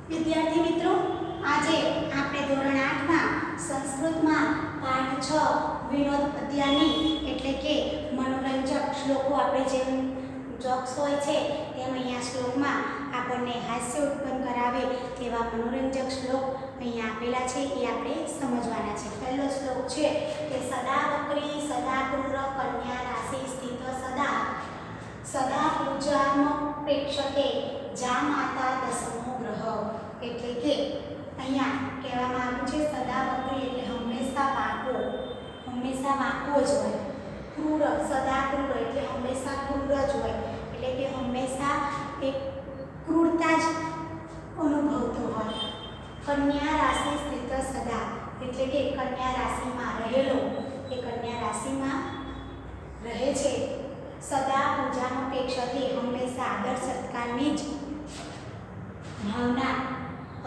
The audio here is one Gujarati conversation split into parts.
વિદ્યાર્થી મિત્રો, આજે આપણે ધોરણ 8 માં સંસ્કૃતમાં પાઠ 6 વિનોદ પદ્યાની એટલે કે મનોરંજક શ્લોકો આપણે જેમ જોક્સ હોય છે તેમ અહીંયા શ્લોકમાં આપણને હાસ્ય ઉત્પન્ન કરાવે તેવા મનોરંજક શ્લોક અહીંયા આપેલા છે એ આપણે સમજવાના છે. પહેલો શ્લોક છે કે સદા વક્રી સદા ક્રૂર કન્યા રાશિ સ્થિત સદા પૂજામ પ્રેક્ષકે જા માતા દસમો ગ્રહ. એટલે કે અહીંયા કહેવામાં આવ્યું છે સદા વક્રી એટલે હંમેશા વાંકો જ હોય. ક્રૂર સદા ક્રૂર એટલે હંમેશા ક્રૂર જ હોય, એટલે કે હંમેશા એક ક્રૂરતા જ અનુભવતો હોય. કન્યા રાશિ સ્થિત સદા એટલે કે કન્યા રાશિમાં રહેલો, એ કન્યા રાશિમાં રહે છે. સદા પૂજાનો અપેક્ષાથી હંમેશા આદર સત્કારની જ ભાવના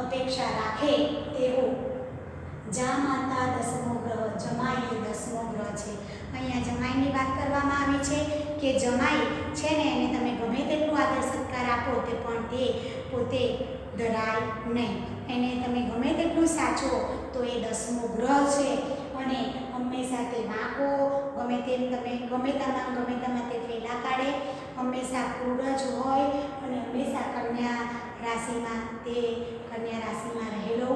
અપેક્ષા રાખે તેવું જા માતા દસમો ગ્રહ, જમાઈ એ દસમો ગ્રહ છે. અહીંયા જમાઈની વાત કરવામાં આવી છે કે જમાઈ છે ને એને તમે ગમે તેટલું આદર સત્કાર આપો તે પણ તે પોતે ડરાય નહીં. એને તમે ગમે તેટલું સાચવો તો એ દસમો ગ્રહ છે અને હંમેશા તે વાંકો ગમે તેમ તમે ગમે તેમાં તે ફેલા કાઢે, હંમેશા ક્રૂર જ હોય અને હંમેશા કન્યા રાશિમાં રહેલો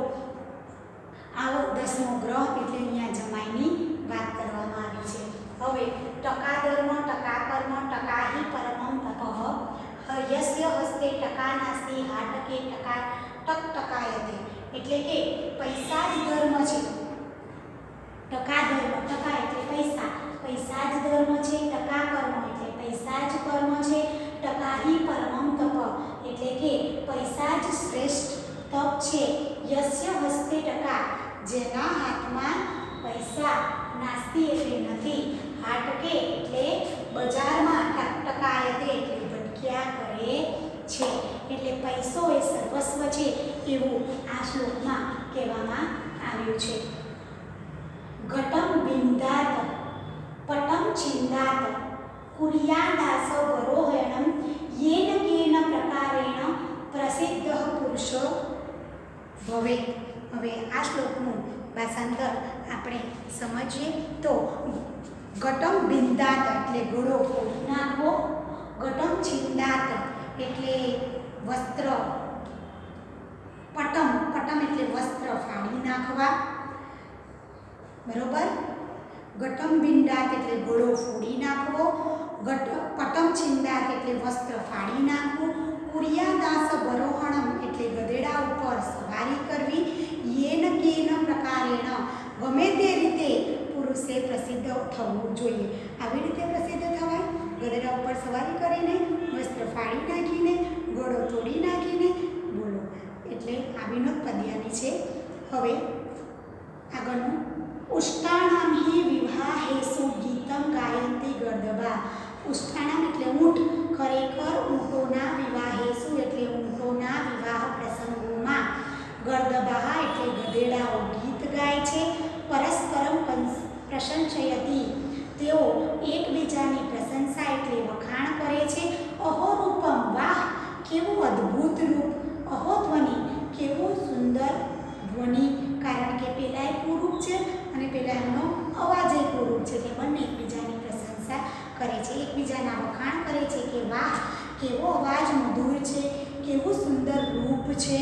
આવો દસમો ગ્રહ એટલે અહીંયા જમાઈની વાત કરવામાં આવી છે. હવે ટકા ધર્મ ટકા કર્મ ટકા હિ પરમં તપઃ યસ્ય હસ્તે ટકા નાસ્તિ હાટકે ટકા ટકાયતે. એટલે કે પૈસા જ ધર્મ છે. ટકા એટલે પૈસા જ ધર્મ છે. ટકા કર્મ એટલે પૈસા જ કર્મ છે. ટકા હિ પરમં તપ એટલે કે પૈસા જ શ્રેષ્ઠ તપ છે. યસ્ય હસ્તે ટકા જેના હાથમાં પૈસા, નાસ્તિ એટલે નથી, હાટકે એટલે બજારમાં, ટકાયતે એટલે ભટક્યા કરે છે. એટલે પૈસો એ સર્વસ્વ છે એવું આ શ્લોકમાં કહેવામાં આવ્યું છે. ઘટમ બિંદાત પટમ છિંદાત કુર્યાદાસ વરોહણમ યેન કેન પ્રકારેણ પ્રસિદ્ધ પુરુષો ભવે. હવે આ શ્લોકનું ભાષાંતર આપણે સમજીએ તો ઘટમ બિંદાત એટલે ઘોડો ફોડી નાખવો, ઘટમ છિંદાત એટલે વસ્ત્ર, પટમ એટલે વસ્ત્ર ફાડી નાખવા, બરોબર. ઘટમ બિંદાત એટલે ઘોડો ફોડી નાખવો, પટમ છિંદાત એટલે વસ્ત્ર ફાડી નાખવું, કુર્યાદાસ વરોહણમ એટલે ગધેડા ઉપર સવારી કરવી, યેન કેન પ્રકારેણ ગમે તે રીતે પુરુષે પ્રસિદ્ધ થવું જોઈએ. આવી રીતે પ્રસિદ્ધ થવાય ગધેડા ઉપર સવારી કરીને, વસ્ત્ર ફાડી નાખીને, ઘોડો તોડી નાખીને. બોલો, એટલે આ વિનોદ પદ્યાની છે. હવે આગળનું ઉષ્ટાણામ હિ વિવાહેષુ ગીતમ ગાયંતી ગર્દભા. ઉષ્ટાણામ એટલે ઊંટ, ખરેખર ઊંટોના વિવાહેષુ એટલે ઊંટોના વિવાહ પ્રસંગોમાં, ગર્દભા એટલે ગધેડાઓ ગીત ગાય છે. પરસ્પરમ પ્રશંસયતિ તેઓ એકબીજાની પ્રશંસા એટલે વખાણ કરે છે. અહોરૂપમ વાહ કેવું અદ્ભુત રૂપ, અહોધ્વનિ કેવું સુંદર ધ્વનિ, કારણ કે પેલા એક રૂપ છે અને પેલા એમનો અવાજ એક રૂપ છે કે બંને એકબીજાની પ્રશંસા કરે છે, એકબીજાના વખાણ કરે છે કે વાહ કેવો અવાજ મધુર છે, કેવું સુંદર રૂપ છે.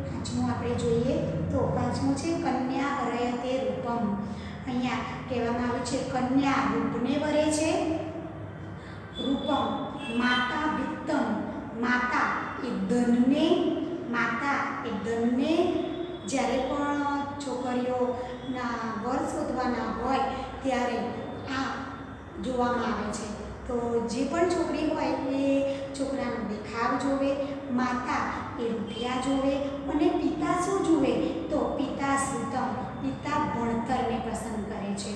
પાંચમું આપણે જોઈએ તો પાંચમું છે કન્યા વરયતે રૂપમ. અહીંયા કહેવામાં આવ્યું છે કન્યા રૂપને વરે છે. રૂપમ માતા વિત્તમ, માતા એ ધનને જ્યારે પણ છોકરીઓના વર શોધવાના હોય ત્યારે આ જોવામાં આવે છે. તો જે પણ છોકરી હોય એ છોકરાનો દેખાવ જોવે, માતા એ રૂપિયા જોવે અને પિતા શું જુએ તો પિતા સુતમ, પિતા ભણતરને પસંદ કરે છે.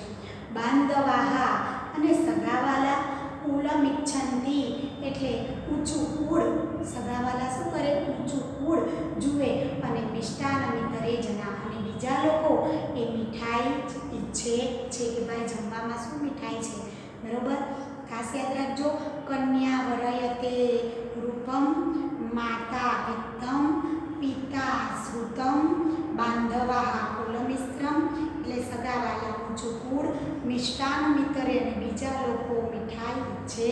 બાંધવાહા અને સગાવાલા, કુલમ ઇચ્છંતી એટલે ઊંચું કુળ, સગાવાલા શું કરે ઊંચું કુળ જુએ અને મિષ્ટાનમિતરે જના અને બીજા લોકો એ મીઠાઈ ઈચ્છે છે કે ભાઈ જમવામાં શું મીઠાઈ છે, બરોબર. ખાસ યાદ રાખજો કન્યા વરયતે રૂપમ માતા વિત્તમ પિતા મિષ્ટાન મિતરે અને બીજા લોકો મીઠાઈ ઈચ્છે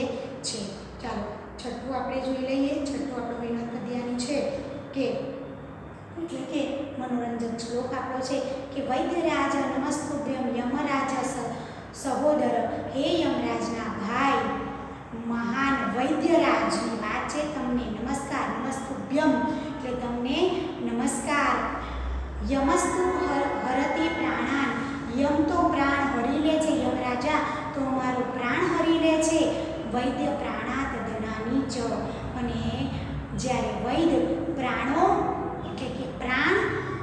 છે. ચાલો છઠ્ઠું આપણે જોઈ લઈએ. છઠ્ઠું આપણો વિનોદ પદ્યાની છે કે એટલે કે મનોરંજન શ્લોક આપણો છે કે વૈદ્યરાજ નમસ્તુભ્યમ યમરાજ સહોદર, હે યમરાજના ભાઈ મહાન વૈદ્યરાજની વાત છે, તમને નમસ્કાર. નમસ્તુભ્યમ એટલે તમને નમસ્કાર. યમસ્તુ હરતિ પ્રાણાન, યમ તો પ્રાણ હરી લે છે, યમરાજા તો અમારો પ્રાણ હરી લે છે. વૈદ્ય પ્રાણાત ધનાની ચ, અને જ્યારે વૈદ્ય પ્રાણો એટલે કે પ્રાણ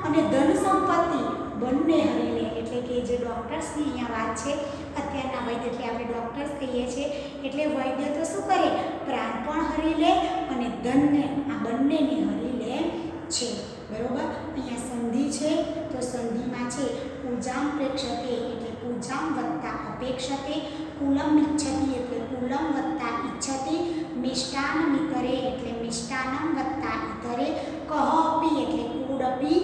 અને ધન સંપત્તિ બંને હરી લે, એટલે કે જે ડૉક્ટર્સની અહીંયા વાત છે અત્યારના વૈદ્ય એટલે આપણે ડૉક્ટર્સ કહીએ છીએ, એટલે વૈદ્ય તો શું કરે, પ્રાણ પણ હરી લે અને ધનને આ બંનેને હરી લે છે. બરોબર. અહીંયા સંધિ છે તો સંધિમાં છે પૂજામ પ્રેક્ષતે એટલે પૂજામ વત્તા અપેક્ષતે, કુલમ ઇચ્છતિ એટલે કુલમ વત્તા ઇચ્છતિ, મિષ્ટાન મિતરે એટલે મિષ્ટાનમ વત્તા ઇતરે, કહપી એટલે કુડપી,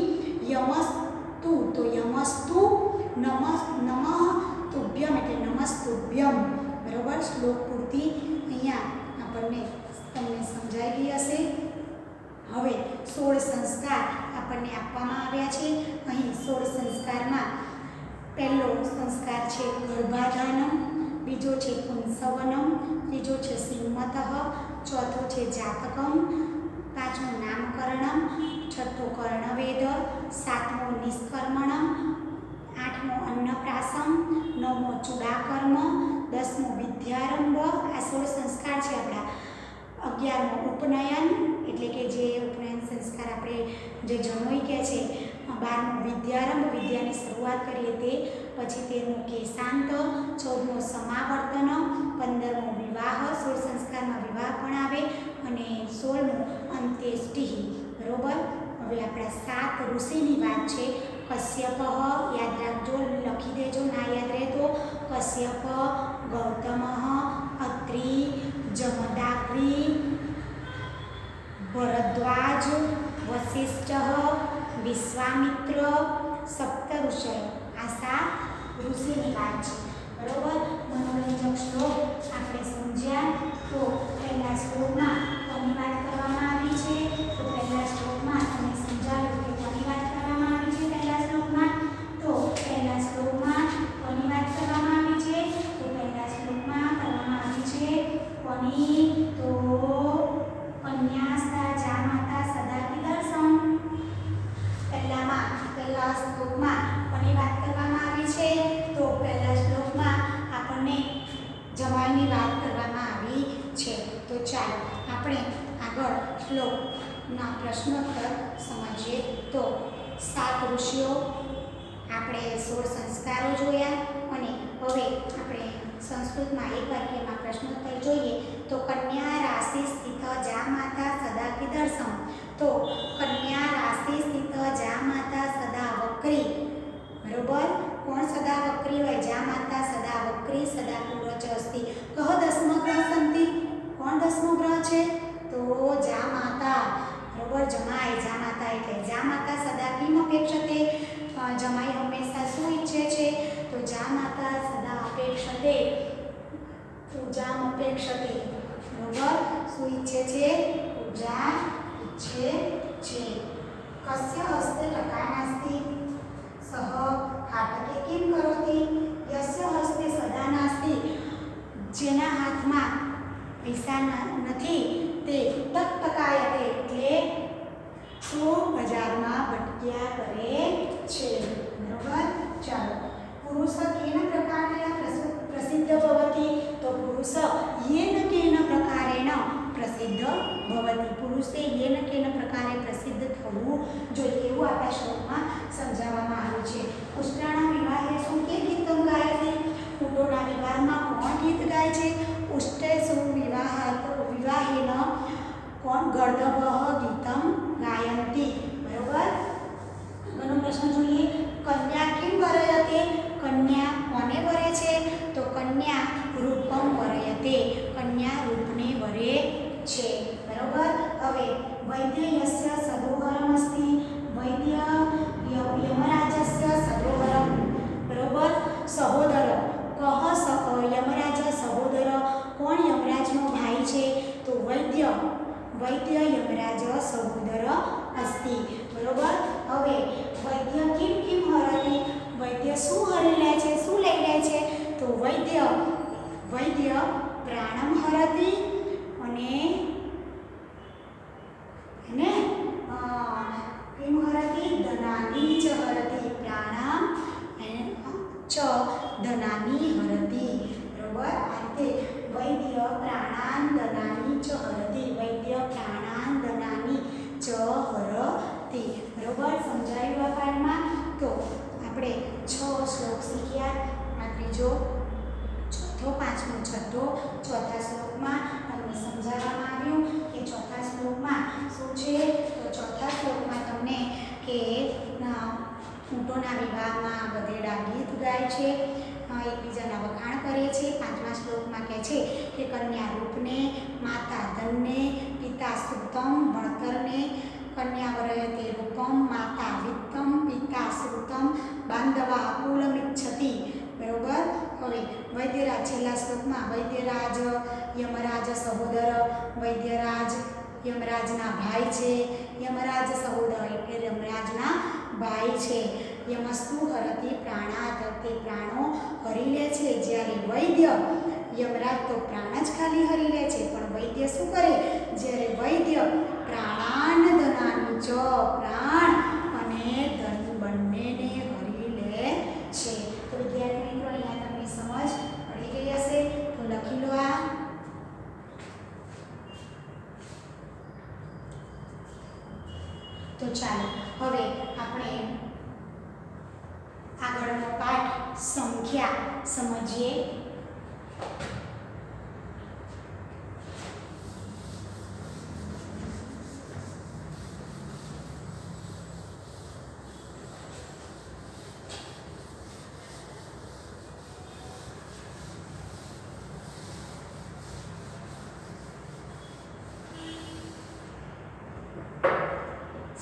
યમસ્તુ તો યમસ્તુ, નમઃ તુભ્યમ એટલે નમસ્તુભ્યમ. બરોબર. શ્લોક પૂર્તિ અહીંયા આપણને તમને સમજાઈ ગઈ હશે. હવે 16 સંસ્કાર આપણને આપવામાં આવ્યા છે. અહીં 16 સંસ્કારમાં પહેલો સંસ્કાર છે ગર્ભાધાનમ, બીજો છે પુંસવનમ, ત્રીજો છે સિંમતઃ, ચોથો છે જાતકમ, પાંચમો નામકરણમ, છઠ્ઠો કર્ણવેદ, સાતમો નિષ્કર્મણમ, આઠમો અન્નપ્રાસમ, નવમો ચૂડાકર્મ, 10મો વિદ્યારંભ. આ 16 સંસ્કાર છે આપણા. 11મો ઉપનયન એટલે કે જે ઉપનયન સંસ્કાર આપણે જે જનોઈ કહે છે. 12મો વિદ્યારંભ વિદ્યાની શરૂઆત કરીએ તે, પછી 13મો કેશાંત, 14મો સમાવર્તન, 15મો વિવાહ, 16 સંસ્કારમાં વિવાહ પણ આવે, અને 16મો અંત્યેષ્ટિ. બરોબર. હવે આપણા 7 ઋષિની વાત છે. કશ્યપ યાદ રાખજો, લખી દેજો ના યાદ રહે તો. કશ્યપ, ગૌતમ, અત્રિ, જમદાગ્નિ, ભરદ્વાજ, વશિષ્ઠ, વિશ્વામિત્ર, સપ્ત ઋષય. આ 7 ઋષિની વાત છે. બરોબર. મનોરંજક શ્લોક આપણે સમજ્યા. તો પહેલા શ્લોકમાં કોની વાત કરવામાં આવી છે, તો પહેલા શ્લોકમાં તમે સમજાવ્યું કે કોની વાત કરવામાં આવી છે. પહેલા શ્લોકમાં કોની વાત કરવામાં આવી છે, તો પહેલા શ્લોકમાં કરવામાં આવી છે કોની, તો કન્યા જા માતા સદા કી દર્શન. પહેલા શ્લોકમાં કોની વાત કરવામાં આવી છે, તો પહેલા શ્લોકમાં આપણને જમાઈની વાત કરવામાં આવી છે. તો ચાલો આપણે આગળ શ્લોકના પ્રશ્નોત્તર સમજીએ. તો 7 ઋષિઓ, આપણે 16 સંસ્કારો જોયા, અને હવે આપણે સંસ્કૃતમાં એક વાક્યમાં પ્રશ્નોત્તર જોઈએ. તો કન્યા રાશિ સ્થિત જા માતા સદા કી દર્શન. તો કન્યા રાશિ સ્થિત જા માતા સદા વક્રી. બરોબર. કોણ સદા વક્રી હોય, જા માતા સદા વક્રી સદા પૂર્વચ અસ્તિ. કહ 10મો ગ્રહ સંતિ. કોણ 10મો ગ્રહ છે, તો જા માતા. બરોબર. જમાઈ જા માતા એટલે જા માતા સદા કિમ અપેક્ષતે. જમાઈ હંમેશા શું ઈચ્છે છે, તો જા માતા સદા અપેક્ષતે પૂજામ અપેક્ષતે. બરોબર. શું ઈચ્છે છે, પૂજા ઈચ્છે છે. કસ્ય હસ્તે ટકા નાસ્તિ, સહ હાટકે કિમ કરોતિ. યસ્ય હસ્તે સદા નાસ્તિ, જેના હાથમાં પૈસા નથી તે તકતકાયતે એટલે શું બજારમાં ભટક્યા કરે છે. બરોબર. ચાલો. પુરુષ કેન પ્રકારેણ પ્રસિદ્ધ ભવતિ. તો પુરુષ યેન કેન પ્રકારેણ પ્રસિદ્ધ ભવતિ. પુરુષે યેન કેન પ્રકારે પ્રસિદ્ધ થવું જોઈએ, એવું આપણા શ્લોકમાં સમજાવવામાં આવ્યું છે. ઉષ્ટાણા વિવાહે શું કે ગીતમ ગાય છે. ઊંટોના વિવાહમાં કોણ ગીત ગાય છે, ઉષ્ટે શું વિવાહેન કોણ ગર્દભ ગીતમ ગાયંતી. બરોબર. આગળનો પ્રશ્ન જોઈએ. કન્યા કિમ વરયતે. કન્યા કોને વરે છે, તો કન્યા રૂપમ વરયતે. કન્યા રૂપને વરે છે. બરોબર. હવે વૈદ્ય યસ્ય સદોહરમ અસ્તિ. વૈદ્ય યમરાજસ્ય સદોહરમ. બરોબર. સહોદર. ક यमराज सहोदर अस्ति। बरोबर। હવે વૈદ્ય કિમ કિમ હરતિ, વૈદ્ય શું હરી લે છે, શું લઈ લે છે? તો વૈદ્ય પ્રાણમ હરતિ અને કિમ હરતિ ધનાની ચ હરતિ, પ્રાણમ ચ ધનાની હરતિ। બરોબર। અંતે વૈદ્ય પ્રાણાન ધનાની ચ હરતિ, વૈદ્ય પ્રાણાન ધનાની ચ હરતિ। બરોબર। સમજાયું આ પાઠમાં? તો આપણે 6 શ્લોક શીખ્યા। આ ત્રીજો, ચોથો, પાંચમો, છઠ્ઠો। ચોથા શ્લોકમાં તમને સમજાવવામાં આવ્યું કે ચોથા શ્લોકમાં શું છે? તો ચોથા શ્લોકમાં તમને કે ઊંટોના વિવાહમાં ગધેડા ગીત ગાય છે, એકબીજાના વખાણ કરે છે। પાંચમા શ્લોકમાં કહે છે કે કન્યા રૂપને, માતા ધનને, પિતા શ્રુતમ ભણતરને, કન્યા વરયતે રૂપમ, માતા વિત્તમ, પિતા શ્રુતમ, બાંધવા કુલમિચ્છતિ। બરોબર। હવે વૈદ્યરાજ, છેલ્લા શ્લોકમાં વૈદ્યરાજ યમરાજ સહોદર, વૈદ્યરાજ યમરાજના ભાઈ છે, યમરાજ સહોદર એટલે યમરાજના ભાઈ છે। યમસ્તુ હરતિ પ્રાણાત, તે પ્રાણો હરી લે છે, જ્યારે વૈદ્ય યમરાજ તો પ્રાણ જ ખાલી હરી લે છે, પણ વૈદ્ય શું કરે? જ્યારે વૈદ્ય પ્રાણાન ધનાની ચ, પ્રાણ અને ધન બંનેને હરી લે છે। તો વિદ્યાર્થી મિત્રો અહીંયા તમને સમજ પડી ગઈ હશે, તો લખી લો આ। તો ચાલો હવે આપણે આગળનો પાઠ સંખ્યા સમજીએ।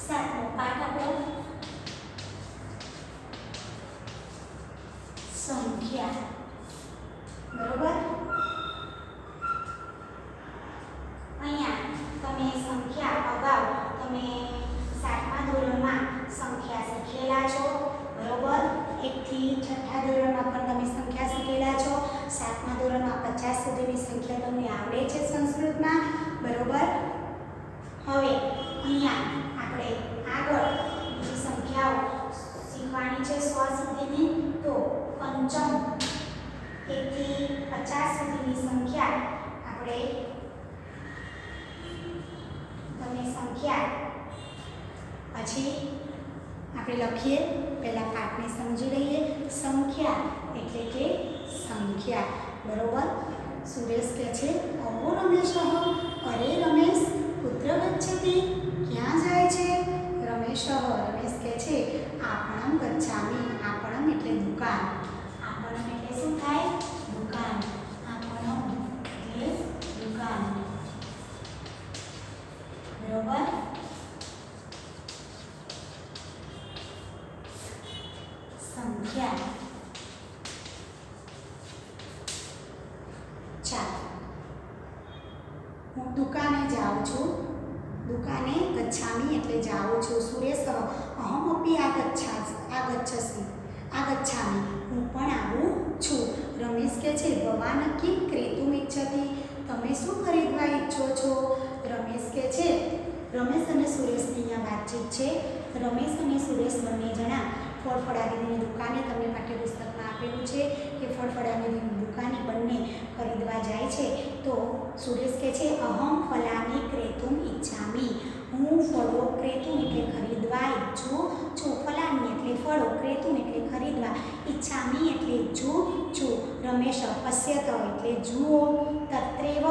સાતમો પાઠ આપણો સંખ્યા। બરોબર। અહીંયા તમે સંખ્યા અગાઉ તમે 7મા ધોરણમાં સંખ્યા શીખેલા છો। બરોબર। 1 થી 6થા ધોરણમાં પણ તમે સંખ્યા શીખેલા છો। 7મા ધોરણમાં 50 સુધીની સંખ્યા તમને આવડે છે સંસ્કૃતમાં। બરોબર। હવે અહીંયા આપણે આગળ બીજી સંખ્યાઓ શીખવાની છે 100 સુધીની। તો પંચમ 1 થી 50 સુધીની સંખ્યા આપણે તમને સંખ્યા પછી આપણે લખીએ, પહેલા પાઠને સમજી લઈએ। સંખ્યા એટલે કે સંખ્યા। બરોબર। સુરેશ કહે છે અહો રમેશ, અરે રમેશ પુત્ર ગચ્છતિ, ક્યાં જાય છે? રમેશ કહે છે આપણમ ગચ્છામિ, આપણમ એટલે દુકાન, આપણમ એટલે શું થાય? દુકાન, આપણમ એટલે દુકાન। બરોબર। સંખ્યા। ચાલો હું દુકાને જાઉં છું, દુકાને ગચ્છામિ એટલે જાઉં છું। સુરેશ અહમપી આગચ્છસि, હું પણ આવું છું। રમેશ કહે છે ભવાન કિમ ક્રેતુમ ઇચ્છતિ, તમે શું ખરીદવા ઈચ્છો છો? રમેશ કહે છે, રમેશ અને સુરેશની અહીંયા વાતચીત છે। રમેશ અને સુરેશ બંને જણા ફળફળાદીની દુકાને, તમને પાઠ્યપુસ્તકમાં આપેલું છે કે ફળફળાદીની દુકાને બંને ખરીદવા જાય છે। તો સુરેશ કહે છે અહમ ફલાની ક્રેતુમ ઈચ્છામિ, હું ફળો, ક્રેતુમ એટલે ખરીદવા ઈચ્છું છું, ફલાની એટલે ફળો, ક્રેતુમ એટલે ખરીદવા, ઈચ્છામિ એટલે ઈચ્છું છું। રમેશ પશ્યત એટલે જુઓ, તત્રેવ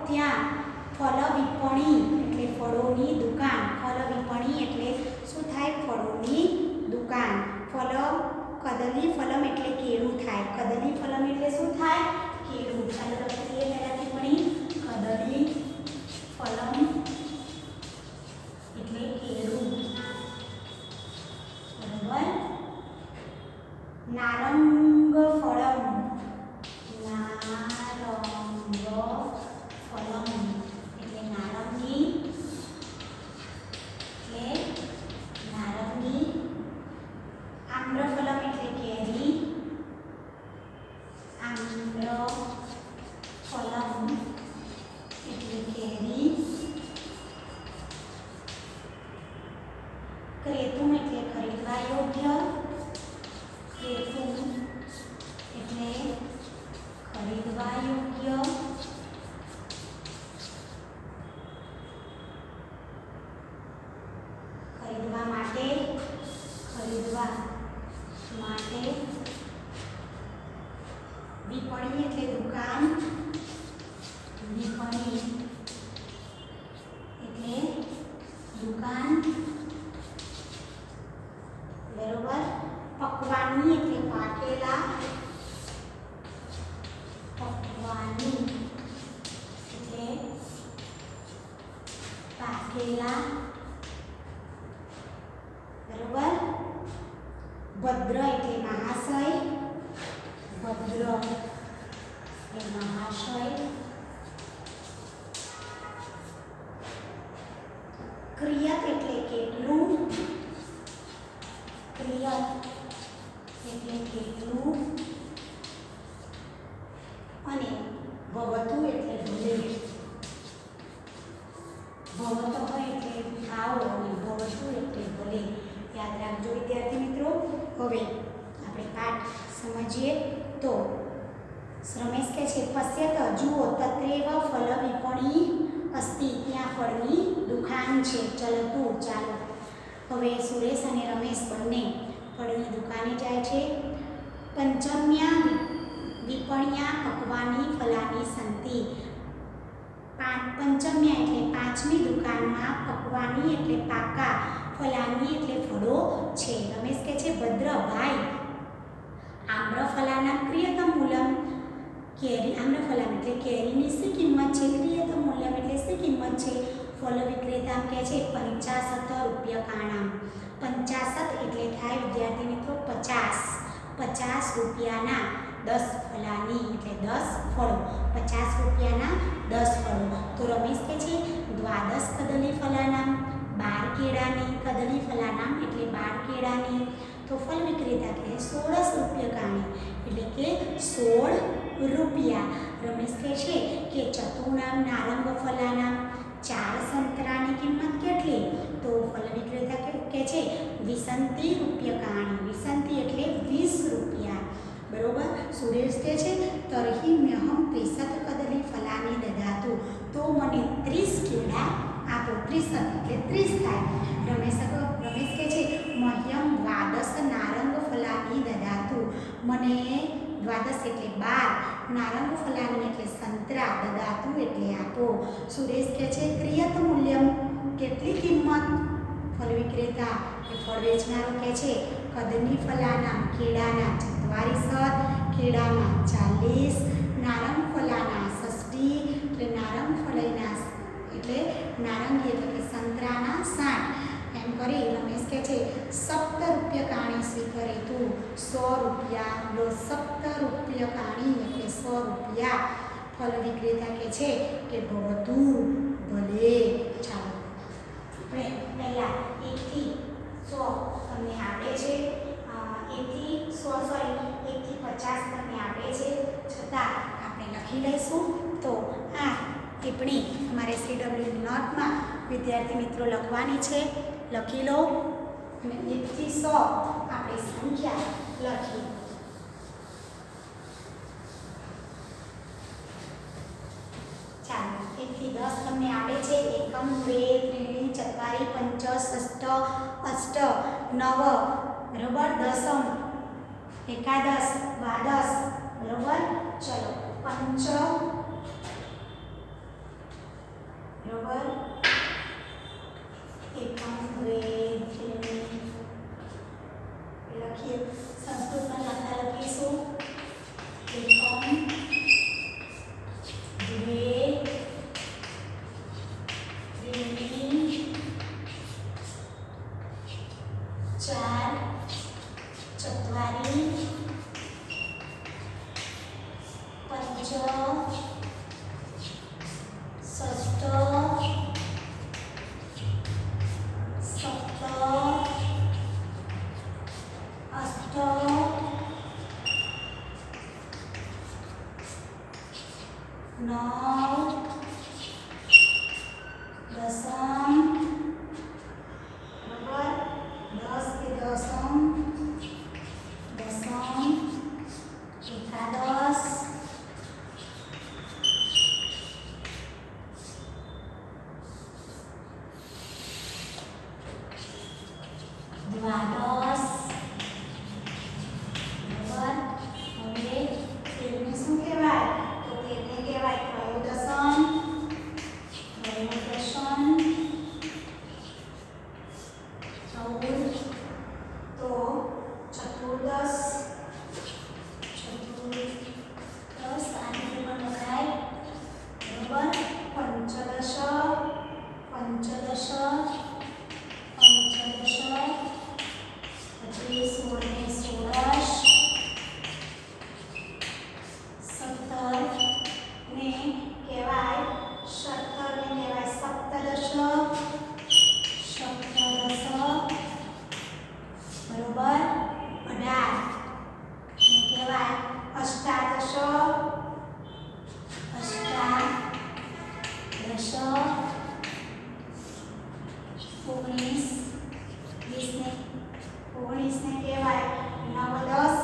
ત્યાં, ફલ વિપણી એટલે ફળોની દુકાન, ફલ વિપણી એટલે શું થાય? ફળોની દુકાન। ફલ કદલી ફલમ એટલે કેળું થાય, કદલી ફલમ એટલે શું થાય? કેળું। ચાલો લખીએ પહેલાથી ભણી, કદલી ફલમ એટલે કેળું। બરાબર। નારંગ ફળમ, નારંગ ફળમ એટલે નારંગી ક્રેતુમ એટલે ખરીદવા યોગ્ય, ક્રેતુમ એટલે ખરીદવા યોગ્ય, ખરીદવા માટે, ખરીદવા માટે, વિપણી એટલે દુકાન, વિપણી એટલે દુકાન, બરોબર. પકવાની એટલે પાકેલા, પકવાની એટલે પાકેલા, બરોબર. ભદ્ર એટલે મહાશય, ભદ્ર એટલે મહાશય, ક્રિયત એટલે કેટલું, ક્રિયત એટલે કેટલું, અને ભવતુ એટલે ભલે, ભવત હોય એટલે આવો અને ભવતુ એટલે ભલે. યાદ રાખજો વિદ્યાર્થી મિત્રો. હવે આપણે પાઠ સમજીએ તો રમેશ કહે છે પશ્યત જુઓ તત્રેવ ફલ વિપણી અસ્તિ, ત્યાં ફળની દુકાન છે, ચલતું ચાલો. હવે સુરેશ અને રમેશ બંને ફળની દુકાને જાય છે. પંચમ્યા વિપણ્યા પકવાની ફલાની સંતિ, પંચમ્યા એટલે પાંચમી દુકાનમાં, પકવાની એટલે પાકા, ફલાની એટલે ફળો છે. રમેશ કહે છે ભદ્રભાઈ આમ્રફલાના ક્રિયતમ મૂલ્યમ, કેરી આમ્રફલામ એટલે કેરીની શી કિંમત છે, ક્રિયતમ મૂલ્યમ એટલે શી કિંમત છે. ફળ વિક્રેતા કહે છે 50 રૂપિયા. 50 એટલે થાય વિદ્યાર્થી મિત્રો 50 રૂપિયાના 10 ફલાની એટલે 10 ફળો, 50 રૂપિયાના 10 ફળો. તો રમેશ કહે છે દ્વાદશ કદલી ફલાનામ, 12 કેળાની, કદલી ફલાનામ એટલે 12 કેળાની. તો ફળ વિક્રેતા કહે 16 રૂપિયા એટલે કે 16 રૂપિયા. રમેશ કહે છે કે ચતુર્ણામ નારંગ ફલાનામ, 4 સંતરાની કિંમત કેટલી. તો ફળ વિક્રેતા કહે છે 20 રૂપિયા, 20 એટલે 20 રૂપિયા, બરોબર. સુરેશ કહે છે તરહી મ્યહમ 63 કદલી ફલાની દદાતુ, તો મને 30 કેળા આપો. 30 એટલે 30 થાય. રમેશ કહે છે મહ્યમ દ્વાદશ નારંગ ફલાની દદાતુ, મને દ્વાદશ એટલે 12, નારંગ ફલાની એટલે સંતરા, દદાતુ એટલે આપો. સુરેશ કહે છે ક્રિયત મૂલ્યમ કેટલી કિંમત. ફળ વિક્રેતા કે ફળ વેચનારો કહે છે કદની ફલાના કેળાના 44, કેળાના 40, નારંગ ફલાના 60 એટલે નારંગ ફળના એટલે નારંગી એટલે કે સંતરાના 60. એમ કરી રમેશ કહે છે 70 રૂપિયા સ્વીકારે તું, 100 રૂપિયા લો. 70 રૂપિયા એટલે 100 રૂપિયા. ફળ વિક્રેતા કહે છે કે ભવતુ ભલે. ચાલો આપણે પહેલા 1 થી 100 તમને આપે છે, 1 થી 100 સોરી 1 થી 50 તમને આપે છે, છતાં આપણે લખી લઈશું. તો આ ટિપ્પણી અમારે CW નોટમાં વિદ્યાર્થી મિત્રો લખવાની છે, લખી લો. અને 1 થી 100 આપણે સંખ્યા લખી. ચાલો 1 થી 10 તમને આવે છે. એકમ, દ્વે, ત્રીણી, ચત્વારી, પંચ, ષષ્ઠ, અષ્ટ, નવ, બરોબર. દસમ, એકાદશ, દ્વાદશ, બરોબર. ચલો પંચ, બરોબર. એકમ, દ્વે, ત્રીણી લખીએ. સંસ્કૃતમાં લખતા લખીશું એકમ, દ્વે, ત્રીણી, ચાર, ચત્વારી, પંચ, ષષ્ઠ, સપ્ત, અષ્ટ, નવ, દસમ, બરાબર. તો ચતુર્દશ આ રીતે પણ લખાય બરોબર. પંચદશ પછી 16 ને 16 17 ને કહેવાય સપ્તદશ બરોબર. 18 ને કહેવાય અષ્ટાદશ 19 ને કહેવાય નવદશ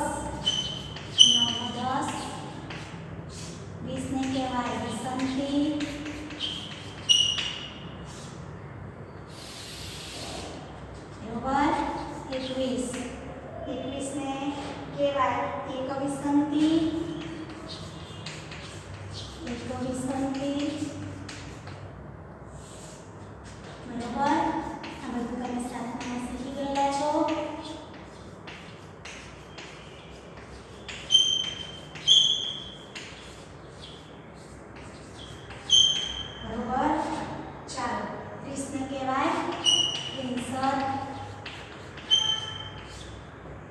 20 ને કહેવાય વિસંતિ બરોબર. 21 ને કહેવાય એકવિસંતિ બરોબર. આ બધું તમે સાતમામાં શીખી ગયેલા છો. બરોબર. ચાલો 30 ને કહેવાય 63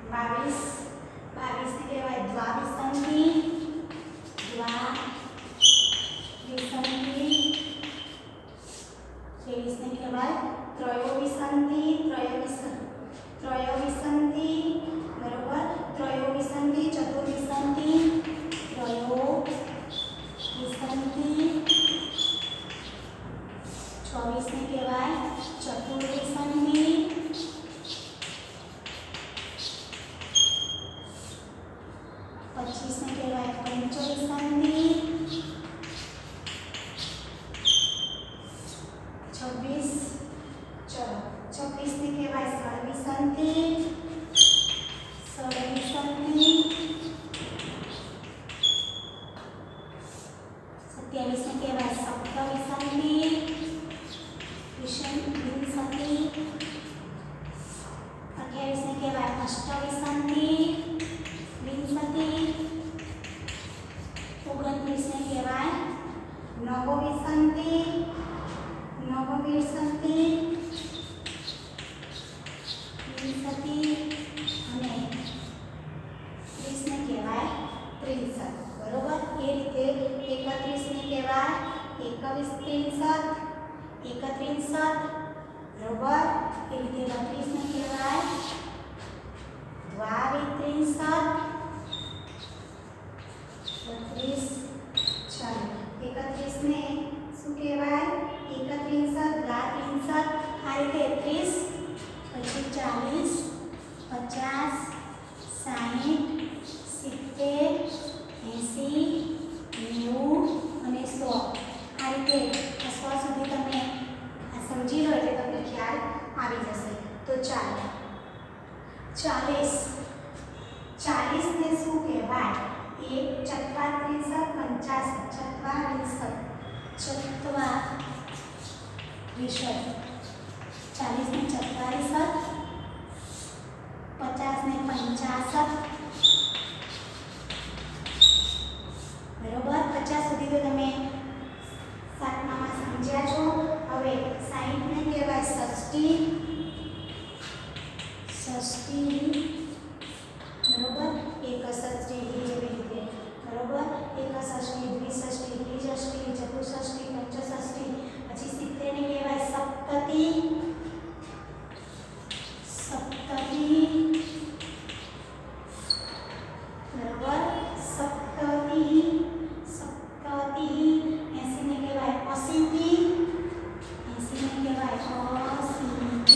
22 ને કહેવાય દ્વાવિસંતિ 23 ને કહેવાય ત્રયોવિસંતિ બરોબર. ત્રયોવિસંતિ ચતુર્વિસંતિ 24 ને કહેવાય ચતુર્વિસંતિ 25 ને કહેવાય પંચવિસંતિ 26 ને કહેવાય ષડવિસંતિ 27 ને કહેવાય સપ્તવિસંતિ વિસંતિ 28 ને કહેવાય અષ્ટવિસંતિ વિંસતિ 29 ને કહેવાય નવવિસંતિ વિંસતિ અને 30 ને કહેવાય 63 બરોબર. એ રીતે 31 ને કહેવાય 31 બરોબર. એ રીતે 32 ને કહેવાય દ્વાવિત્રિંસત 31 ને શું કહેવાય 31 દ્વાત્રિંસત આ રીતે 30 પછી 40 50 60 70 80 90 અને 100 આ રીતે 100 સુધી તમે આ સમજી લો એટલે તમને ખ્યાલ આવી જશે. તો ચાલો 40 ને શું કહેવાય એ ચત્વાત્રિંસત 40 ને 44 50 ને 50 બરોબર. 50 સુધી તો તમે સાતમામાં સમજ્યા છો. હવે 60 ને કહેવાય ષષ્ઠી બરોબર. એક ષષ્ઠી જેવી રીતે બરોબર. એક ષષ્ઠી દ્વિષષ્ઠી ત્રિષષ્ઠી ચતુષષ્ઠી પંચષષ્ઠી પછી 70 ને કહેવાય સપ્તતિ બરોબર. સપ્તતિ 80 ને કહેવાય અશીતિ 80 ને કહેવાય અશીતિ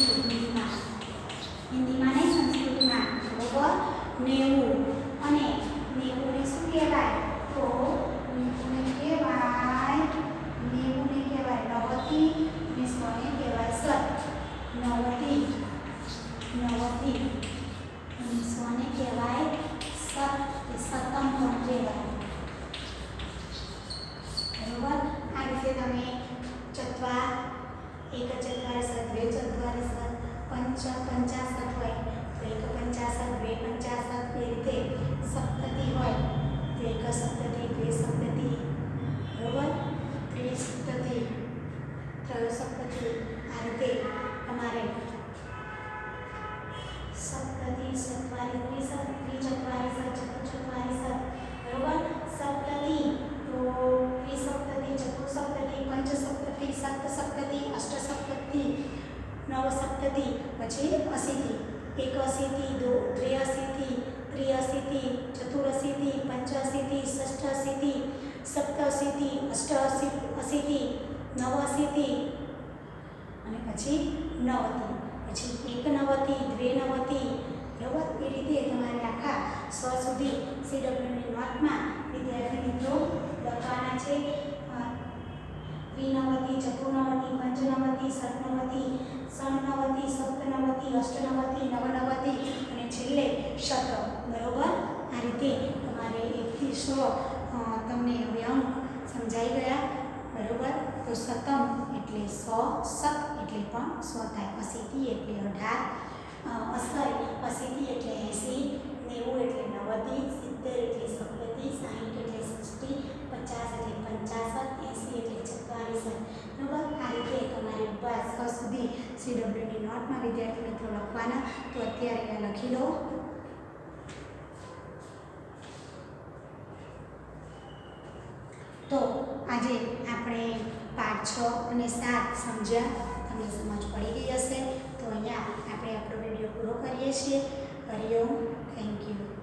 હિન્દીમાં નહીં સંસ્કૃતમાં બરોબર. 90 અને 90 ને શું કહેવાય તો 90 ને કહેવાય નવતિ અને 100 ને કહેવાય સત નવતિ અને 100 ને કહેવાય સત કે સતમ પણ કહેવાય બરોબર. આ રીતે તમે ચત્વાર એક ચત્વારિસત બે ચત્વારિસત પંચાસત સપ્તતિ પછી અશીતિ, એક અશીતિ, દ્વ્યશીતિ, ત્રિઅશીતિ, ચતુરશીતિ, પંચાશીતિ, ષષ્ઠાશીતિ, સપ્તાશીતિ, અષ્ટાશીતિ, નવાશીતિ અને પછી નવતિ, પછી એકનવતિ, દ્વેનવતિ, બરાબર. એ રીતે તમારે આખા 100 સુધી CWની નોટમાં વિદ્યાર્થી મિત્રો લખવાના છે. દ્વિનવતિ, ચતુર્નવતિ, પંચનવતિ, સપ્તનવતિ, ષણનવતિ, સપ્તનવતિ, અષ્ટનવતિ, નવનવતિ અને છેલ્લે શત, બરાબર. આ રીતે તમારે 1 થી 100 તમને હવે અંક સમજાઈ ગયા, બરાબર. તો શતમ એટલે 100, શત એટલે પણ 100 થાય, અશીતિ એટલે 18, અશીતિ એટલે 80, 90 એટલે 90, 70 એટલે 70, 60 એટલે 60, 50 એટલે 50, 80 એટલે 44, બરાબર. આ રીતે તમારે 100 સુધી CWની નોટમાં વિદ્યાર્થી મિત્રો લખવાના. તો અત્યારે આ લખી લો. તો આજે આપણે પાઠ 6 અને 7 સમજ્યા, તમને સમજ પડી ગઈ હશે. તો અહીંયા આપણે આપણો વિડીયો પૂરો કરીએ છીએ. Hariom, thank you.